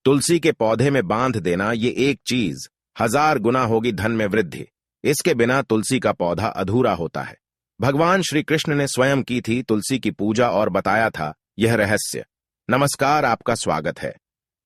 तुलसी के पौधे में बांध देना ये एक चीज 1000 गुना होगी धन में वृद्धि। इसके बिना तुलसी का पौधा अधूरा होता है। भगवान श्री कृष्ण ने स्वयं की थी तुलसी की पूजा और बताया था यह रहस्य। नमस्कार, आपका स्वागत है।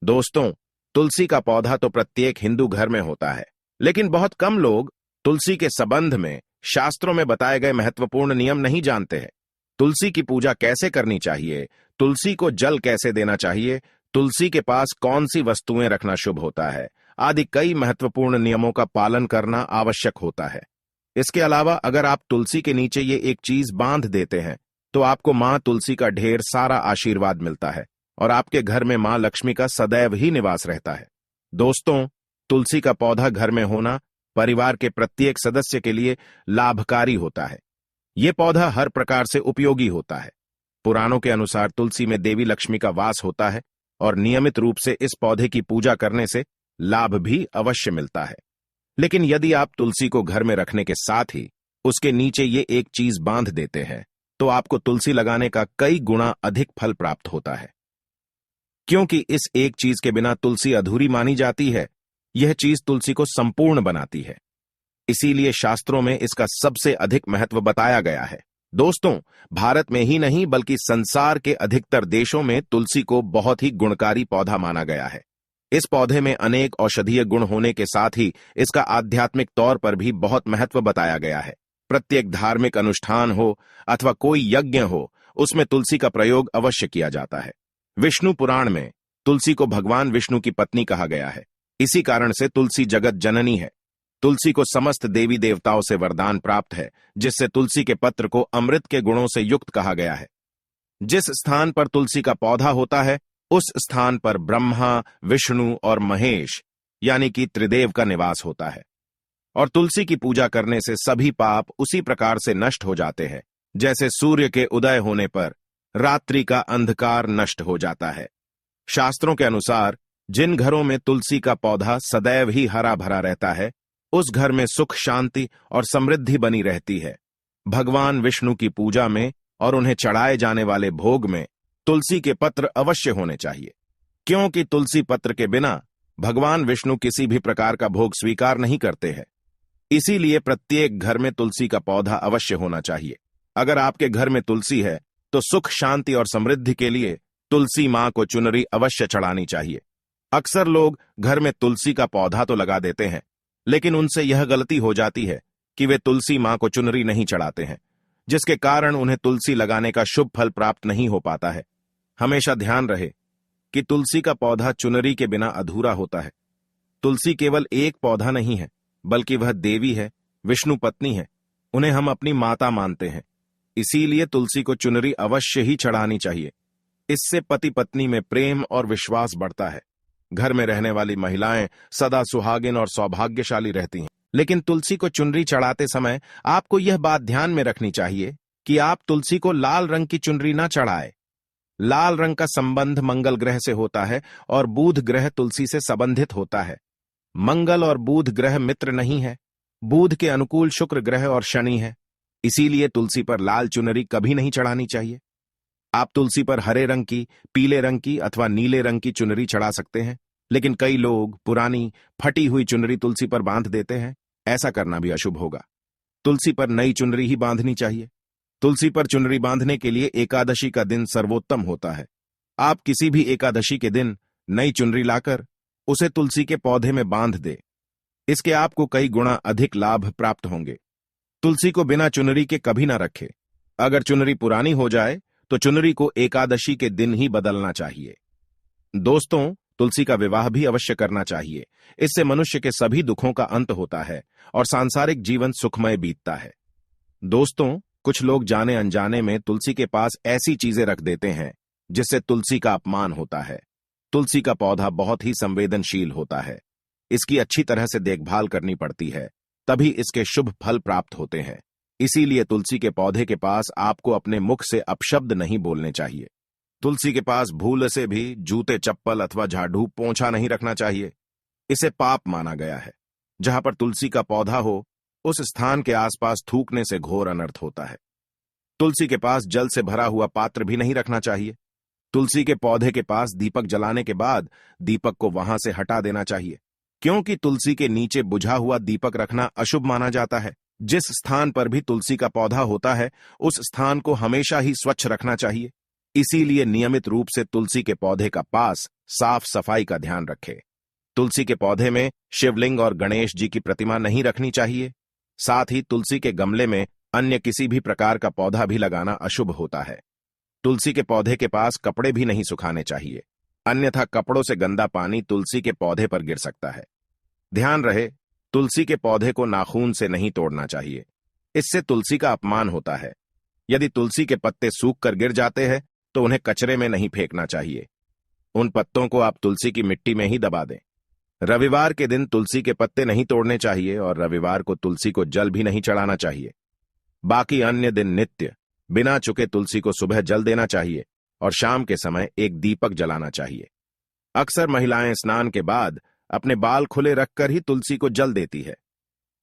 दोस्तों, तुलसी का पौधा तो प्रत्येक हिंदू घर में होता है, लेकिन बहुत कम लोग तुलसी के संबंध में शास्त्रों में बताए गए महत्वपूर्ण नियम नहीं जानते हैं। तुलसी की पूजा कैसे करनी चाहिए, तुलसी को जल कैसे देना चाहिए, तुलसी के पास कौन सी वस्तुएं रखना शुभ होता है, आदि कई महत्वपूर्ण नियमों का पालन करना आवश्यक होता है। इसके अलावा अगर आप तुलसी के नीचे ये एक चीज बांध देते हैं तो आपको मां तुलसी का ढेर सारा आशीर्वाद मिलता है और आपके घर में मां लक्ष्मी का सदैव ही निवास रहता है। दोस्तों, तुलसी का पौधा घर में होना परिवार के प्रत्येक सदस्य के लिए लाभकारी होता है। यह पौधा हर प्रकार से उपयोगी होता है। पुराणों के अनुसार तुलसी में देवी लक्ष्मी का वास होता है और नियमित रूप से इस पौधे की पूजा करने से लाभ भी अवश्य मिलता है। लेकिन यदि आप तुलसी को घर में रखने के साथ ही उसके नीचे ये एक चीज बांध देते हैं तो आपको तुलसी लगाने का कई गुना अधिक फल प्राप्त होता है। क्योंकि इस एक चीज के बिना तुलसी अधूरी मानी जाती है, यह चीज तुलसी को संपूर्ण बनाती है। इसीलिए शास्त्रों में इसका सबसे अधिक महत्व बताया गया है। दोस्तों, भारत में ही नहीं बल्कि संसार के अधिकतर देशों में तुलसी को बहुत ही गुणकारी पौधा माना गया है। इस पौधे में अनेक औषधीय गुण होने के साथ ही इसका आध्यात्मिक तौर पर भी बहुत महत्व बताया गया है। प्रत्येक धार्मिक अनुष्ठान हो अथवा कोई यज्ञ हो, उसमें तुलसी का प्रयोग अवश्य किया जाता है। विष्णु पुराण में तुलसी को भगवान विष्णु की पत्नी कहा गया है। इसी कारण से तुलसी जगत जननी है। तुलसी को समस्त देवी देवताओं से वरदान प्राप्त है, जिससे तुलसी के पत्र को अमृत के गुणों से युक्त कहा गया है। जिस स्थान पर तुलसी का पौधा होता है उस स्थान पर ब्रह्मा, विष्णु और महेश यानी कि त्रिदेव का निवास होता है। और तुलसी की पूजा करने से सभी पाप उसी प्रकार से नष्ट हो जाते हैं जैसे सूर्य के उदय होने पर रात्रि का अंधकार नष्ट हो जाता है। शास्त्रों के अनुसार जिन घरों में तुलसी का पौधा सदैव ही हरा भरा रहता है, उस घर में सुख, शांति और समृद्धि बनी रहती है। भगवान विष्णु की पूजा में और उन्हें चढ़ाए जाने वाले भोग में तुलसी के पत्र अवश्य होने चाहिए, क्योंकि तुलसी पत्र के बिना भगवान विष्णु किसी भी प्रकार का भोग स्वीकार नहीं करते हैं। इसीलिए प्रत्येक घर में तुलसी का पौधा अवश्य होना चाहिए। अगर आपके घर में तुलसी है तो सुख, शांति और समृद्धि के लिए तुलसी मां को चुनरी अवश्य चढ़ानी चाहिए। अक्सर लोग घर में तुलसी का पौधा तो लगा देते हैं, लेकिन उनसे यह गलती हो जाती है कि वे तुलसी मां को चुनरी नहीं चढ़ाते हैं, जिसके कारण उन्हें तुलसी लगाने का शुभ फल प्राप्त नहीं हो पाता है। हमेशा ध्यान रहे कि तुलसी का पौधा चुनरी के बिना अधूरा होता है। तुलसी केवल एक पौधा नहीं है, बल्कि वह देवी है, विष्णु पत्नी है। उन्हें हम अपनी माता मानते हैं। इसीलिए तुलसी को चुनरी अवश्य ही चढ़ानी चाहिए। इससे पति पत्नी में प्रेम और विश्वास बढ़ता है। घर में रहने वाली महिलाएं सदा सुहागिन और सौभाग्यशाली रहती हैं। लेकिन तुलसी को चुनरी चढ़ाते समय आपको यह बात ध्यान में रखनी चाहिए कि आप तुलसी को लाल रंग की चुनरी न चढ़ाएं। लाल रंग का संबंध मंगल ग्रह से होता है और बुध ग्रह तुलसी से संबंधित होता है। मंगल और बुध ग्रह मित्र नहीं है। बुध के अनुकूल शुक्र ग्रह और शनि है। इसीलिए तुलसी पर लाल चुनरी कभी नहीं चढ़ानी चाहिए। आप तुलसी पर हरे रंग की, पीले रंग की अथवा नीले रंग की चुनरी चढ़ा सकते हैं, लेकिन कई लोग पुरानी फटी हुई चुनरी तुलसी पर बांध देते हैं। ऐसा करना भी अशुभ होगा। तुलसी पर नई चुनरी ही बांधनी चाहिए। तुलसी पर चुनरी बांधने के लिए एकादशी का दिन सर्वोत्तम होता है। आप किसी भी एकादशी के दिन नई चुनरी लाकर उसे तुलसी के पौधे में बांध दे। इसके आपको कई गुना अधिक लाभ प्राप्त होंगे। तुलसी को बिना चुनरी के कभी ना रखे। अगर चुनरी पुरानी हो जाए तो चुनरी को एकादशी के दिन ही बदलना चाहिए। दोस्तों, तुलसी का विवाह भी अवश्य करना चाहिए। इससे मनुष्य के सभी दुखों का अंत होता है और सांसारिक जीवन सुखमय बीतता है। दोस्तों, कुछ लोग जाने अनजाने में तुलसी के पास ऐसी चीजें रख देते हैं जिससे तुलसी का अपमान होता है। तुलसी का पौधा बहुत ही संवेदनशील होता है। इसकी अच्छी तरह से देखभाल करनी पड़ती है, तभी इसके शुभ फल प्राप्त होते हैं। इसीलिए तुलसी के पौधे के पास आपको अपने मुख से अपशब्द नहीं बोलने चाहिए। तुलसी के पास भूल से भी जूते, चप्पल अथवा झाड़ू, पोंछा नहीं रखना चाहिए। इसे पाप माना गया है। जहां पर तुलसी का पौधा हो उस स्थान के आसपास थूकने से घोर अनर्थ होता है। तुलसी के पास जल से भरा हुआ पात्र भी नहीं रखना चाहिए। तुलसी के पौधे के पास दीपक जलाने के बाद दीपक को वहां से हटा देना चाहिए, क्योंकि तुलसी के नीचे बुझा हुआ दीपक रखना अशुभ माना जाता है। जिस स्थान पर भी तुलसी का पौधा होता है उस स्थान को हमेशा ही स्वच्छ रखना चाहिए। इसीलिए नियमित रूप से तुलसी के पौधे का पास साफ सफाई का ध्यान रखें। तुलसी के पौधे में शिवलिंग और गणेश जी की प्रतिमा नहीं रखनी चाहिए। साथ ही तुलसी के गमले में अन्य किसी भी प्रकार का पौधा भी लगाना अशुभ होता है। तुलसी के पौधे के पास कपड़े भी नहीं सुखाने चाहिए, अन्यथा कपड़ों से गंदा पानी तुलसी के पौधे पर गिर सकता है। ध्यान रहे, तुलसी के पौधे को नाखून से नहीं तोड़ना चाहिए, इससे तुलसी का अपमान होता है। यदि तुलसी के पत्ते सूख कर गिर जाते हैं तो उन्हें कचरे में नहीं फेंकना चाहिए, उन पत्तों को आप तुलसी की मिट्टी में ही दबा दें। रविवार के दिन तुलसी के पत्ते नहीं तोड़ने चाहिए और रविवार को तुलसी को जल भी नहीं चढ़ाना चाहिए। बाकी अन्य दिन नित्य बिना चुके तुलसी को सुबह जल देना चाहिए और शाम के समय एक दीपक जलाना चाहिए। अक्सर महिलाएं स्नान के बाद अपने बाल खुले रखकर ही तुलसी को जल देती है।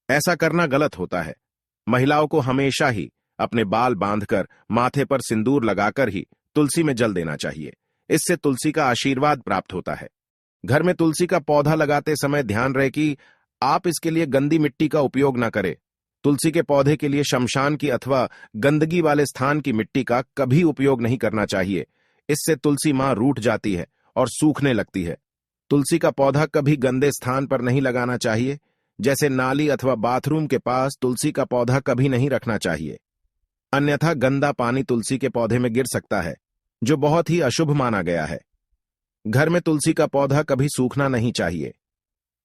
ऐसा करना गलत होता है। महिलाओं को हमेशा ही अपने बाल बांधकर माथे पर सिंदूर लगाकर ही तुलसी में जल देना चाहिए। इससे तुलसी का आशीर्वाद प्राप्त होता है। घर में तुलसी का पौधा लगाते समय ध्यान रहे कि आप इसके लिए गंदी मिट्टी का उपयोग न करें। तुलसी के पौधे के लिए शमशान की अथवा गंदगी वाले स्थान की मिट्टी का कभी उपयोग नहीं करना चाहिए। इससे तुलसी मां रूठ जाती है और सूखने लगती है। तुलसी का पौधा कभी गंदे स्थान पर नहीं लगाना चाहिए, जैसे नाली अथवा बाथरूम के पास तुलसी का पौधा कभी नहीं रखना चाहिए, अन्यथा गंदा पानी तुलसी के पौधे में गिर सकता है, जो बहुत ही अशुभ माना गया है। घर में तुलसी का पौधा कभी सूखना नहीं चाहिए।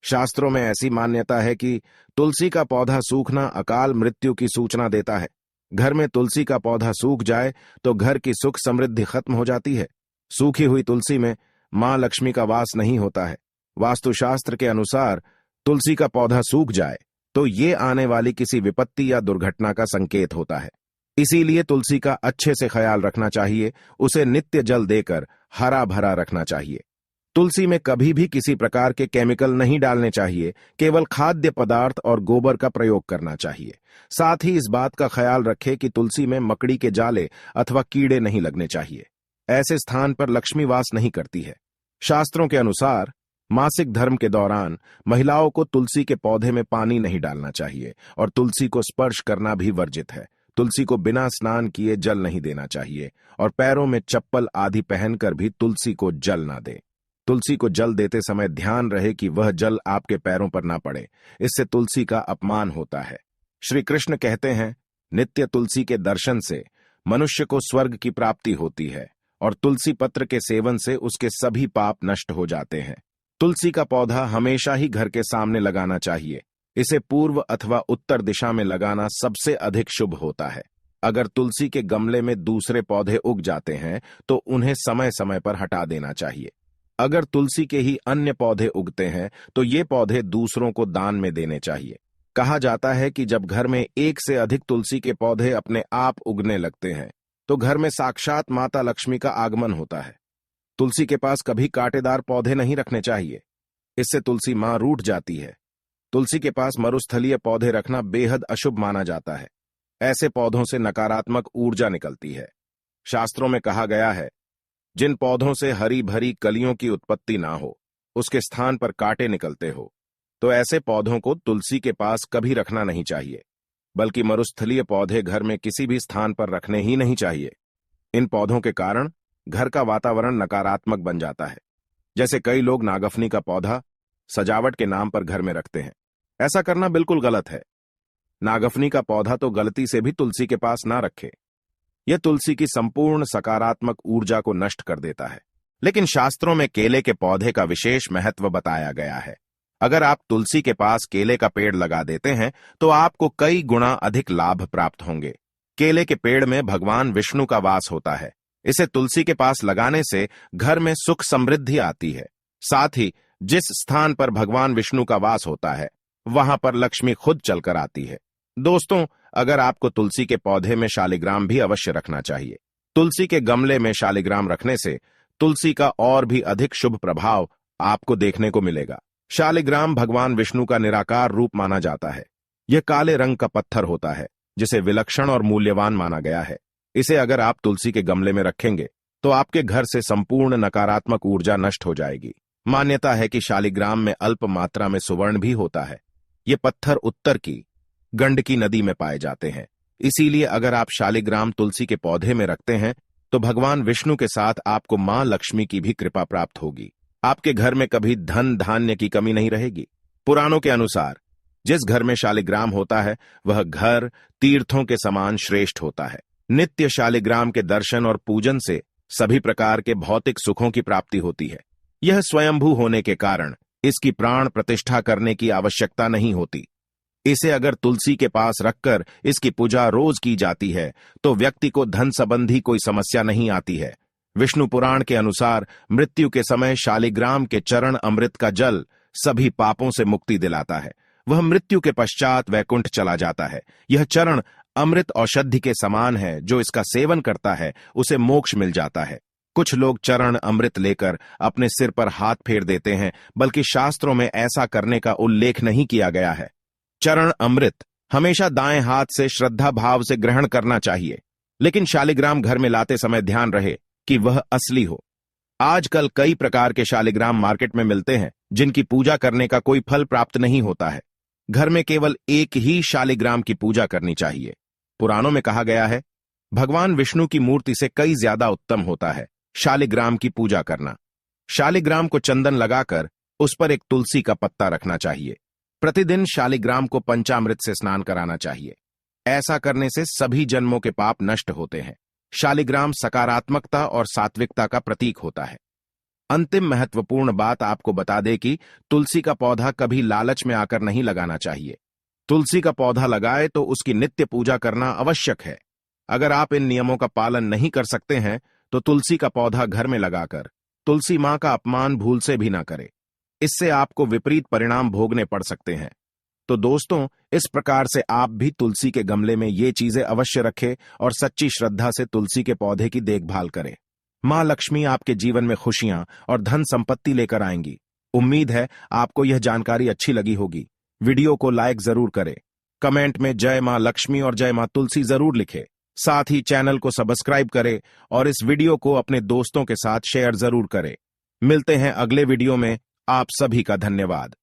शास्त्रों में ऐसी मान्यता है कि तुलसी का पौधा सूखना अकाल मृत्यु की सूचना देता है। घर में तुलसी का पौधा सूख जाए तो घर की सुख समृद्धि खत्म हो जाती है। सूखी हुई तुलसी में मां लक्ष्मी का वास नहीं होता है। वास्तुशास्त्र के अनुसार तुलसी का पौधा सूख जाए तो ये आने वाली किसी विपत्ति या दुर्घटना का संकेत होता है। इसीलिए तुलसी का अच्छे से ख्याल रखना चाहिए, उसे नित्य जल देकर हरा भरा रखना चाहिए। तुलसी में कभी भी किसी प्रकार के केमिकल नहीं डालने चाहिए, केवल खाद्य पदार्थ और गोबर का प्रयोग करना चाहिए। साथ ही इस बात का ख्याल रखें कि तुलसी में मकड़ी के जाले अथवा कीड़े नहीं लगने चाहिए। ऐसे स्थान पर लक्ष्मी वास नहीं करती है। शास्त्रों के अनुसार मासिक धर्म के दौरान महिलाओं को तुलसी के पौधे में पानी नहीं डालना चाहिए और तुलसी को स्पर्श करना भी वर्जित है। तुलसी को बिना स्नान किए जल नहीं देना चाहिए और पैरों में चप्पल आदि पहनकर भी तुलसी को जल ना दे। तुलसी को जल देते समय ध्यान रहे कि वह जल आपके पैरों पर ना पड़े, इससे तुलसी का अपमान होता है। श्री कृष्ण कहते हैं, नित्य तुलसी के दर्शन से मनुष्य को स्वर्ग की प्राप्ति होती है और तुलसी पत्र के सेवन से उसके सभी पाप नष्ट हो जाते हैं। तुलसी का पौधा हमेशा ही घर के सामने लगाना चाहिए। इसे पूर्व अथवा उत्तर दिशा में लगाना सबसे अधिक शुभ होता है। अगर तुलसी के गमले में दूसरे पौधे उग जाते हैं तो उन्हें समय समय पर हटा देना चाहिए। अगर तुलसी के ही अन्य पौधे उगते हैं तो ये पौधे दूसरों को दान में देने चाहिए। कहा जाता है कि जब घर में एक से अधिक तुलसी के पौधे अपने आप उगने लगते हैं तो घर में साक्षात माता लक्ष्मी का आगमन होता है। तुलसी के पास कभी कांटेदार पौधे नहीं रखने चाहिए, इससे तुलसी मां रूठ जाती है। तुलसी के पास मरुस्थलीय पौधे रखना बेहद अशुभ माना जाता है। ऐसे पौधों से नकारात्मक ऊर्जा निकलती है। शास्त्रों में कहा गया है, जिन पौधों से हरी भरी कलियों की उत्पत्ति ना हो, उसके स्थान पर कांटे निकलते हो, तो ऐसे पौधों को तुलसी के पास कभी रखना नहीं चाहिए, बल्कि मरुस्थलीय पौधे घर में किसी भी स्थान पर रखने ही नहीं चाहिए। इन पौधों के कारण घर का वातावरण नकारात्मक बन जाता है। जैसे कई लोग नागफनी का पौधा सजावट के नाम पर घर में रखते हैं। ऐसा करना बिल्कुल गलत है। नागफनी का पौधा तो गलती से भी तुलसी के पास ना रखे। यह तुलसी की संपूर्ण सकारात्मक ऊर्जा को नष्ट कर देता है। लेकिन शास्त्रों में केले के पौधे का विशेष महत्व बताया गया है। अगर आप तुलसी के पास केले का पेड़ लगा देते हैं तो आपको कई गुना अधिक लाभ प्राप्त होंगे। केले के पेड़ में भगवान विष्णु का वास होता है। इसे तुलसी के पास लगाने से घर में सुख समृद्धि आती है। साथ ही जिस स्थान पर भगवान विष्णु का वास होता है वहां पर लक्ष्मी खुद चलकर आती है। दोस्तों, अगर आपको तुलसी के पौधे में शालिग्राम भी अवश्य रखना चाहिए। तुलसी के गमले में शालिग्राम रखने से तुलसी का और भी अधिक शुभ प्रभाव आपको देखने को मिलेगा। शालिग्राम भगवान विष्णु का निराकार रूप माना जाता है। यह काले रंग का पत्थर होता है जिसे विलक्षण और मूल्यवान माना गया है। इसे अगर आप तुलसी के गमले में रखेंगे तो आपके घर से संपूर्ण नकारात्मक ऊर्जा नष्ट हो जाएगी। मान्यता है कि शालिग्राम में अल्प मात्रा में सुवर्ण भी होता है। ये पत्थर उत्तर की गंडकी नदी में पाए जाते हैं। इसीलिए अगर आप शालिग्राम तुलसी के पौधे में रखते हैं तो भगवान विष्णु के साथ आपको मां लक्ष्मी की भी कृपा प्राप्त होगी। आपके घर में कभी धन धान्य की कमी नहीं रहेगी। पुराणों के अनुसार जिस घर में शालिग्राम होता है वह घर तीर्थों के समान श्रेष्ठ होता है। नित्य शालिग्राम के दर्शन और पूजन से सभी प्रकार के भौतिक सुखों की प्राप्ति होती है। यह स्वयंभू होने के कारण इसकी प्राण प्रतिष्ठा करने की आवश्यकता नहीं होती। इसे अगर तुलसी के पास रखकर इसकी पूजा रोज की जाती है तो व्यक्ति को धन संबंधी कोई समस्या नहीं आती है। विष्णु पुराण के अनुसार मृत्यु के समय शालिग्राम के चरण अमृत का जल सभी पापों से मुक्ति दिलाता है। वह मृत्यु के पश्चात वैकुंठ चला जाता है। यह चरण अमृत औषधि के समान है। जो इसका सेवन करता है उसे मोक्ष मिल जाता है। कुछ लोग चरण अमृत लेकर अपने सिर पर हाथ फेर देते हैं, बल्कि शास्त्रों में ऐसा करने का उल्लेख नहीं किया गया है। चरण अमृत हमेशा दाएं हाथ से श्रद्धा भाव से ग्रहण करना चाहिए, लेकिन शालिग्राम घर में लाते समय ध्यान रहे कि वह असली हो। आजकल कई प्रकार के शालिग्राम मार्केट में मिलते हैं जिनकी पूजा करने का कोई फल प्राप्त नहीं होता है। घर में केवल एक ही शालिग्राम की पूजा करनी चाहिए। पुराणों में कहा गया है भगवान विष्णु की मूर्ति से कई ज्यादा उत्तम होता है शालिग्राम की पूजा करना। शालिग्राम को चंदन लगाकर उस पर एक तुलसी का पत्ता रखना चाहिए। प्रतिदिन शालिग्राम को पंचामृत से स्नान कराना चाहिए। ऐसा करने से सभी जन्मों के पाप नष्ट होते हैं। शालिग्राम सकारात्मकता और सात्विकता का प्रतीक होता है। अंतिम महत्वपूर्ण बात आपको बता दे कि तुलसी का पौधा कभी लालच में आकर नहीं लगाना चाहिए। तुलसी का पौधा लगाए तो उसकी नित्य पूजा करना आवश्यक है। अगर आप इन नियमों का पालन नहीं कर सकते हैं तो तुलसी का पौधा घर में लगाकर तुलसी मां का अपमान भूल से भी ना करें। इससे आपको विपरीत परिणाम भोगने पड़ सकते हैं। तो दोस्तों, इस प्रकार से आप भी तुलसी के गमले में ये चीजें अवश्य रखें और सच्ची श्रद्धा से तुलसी के पौधे की देखभाल करें। मां लक्ष्मी आपके जीवन में खुशियां और धन संपत्ति लेकर आएंगी। उम्मीद है आपको यह जानकारी अच्छी लगी होगी। वीडियो को लाइक जरूर करें। कमेंट में जय मां लक्ष्मी और जय मां तुलसी जरूर लिखें। साथ ही चैनल को सब्सक्राइब करें और इस वीडियो को अपने दोस्तों के साथ शेयर जरूर करें। मिलते हैं अगले वीडियो में। आप सभी का धन्यवाद।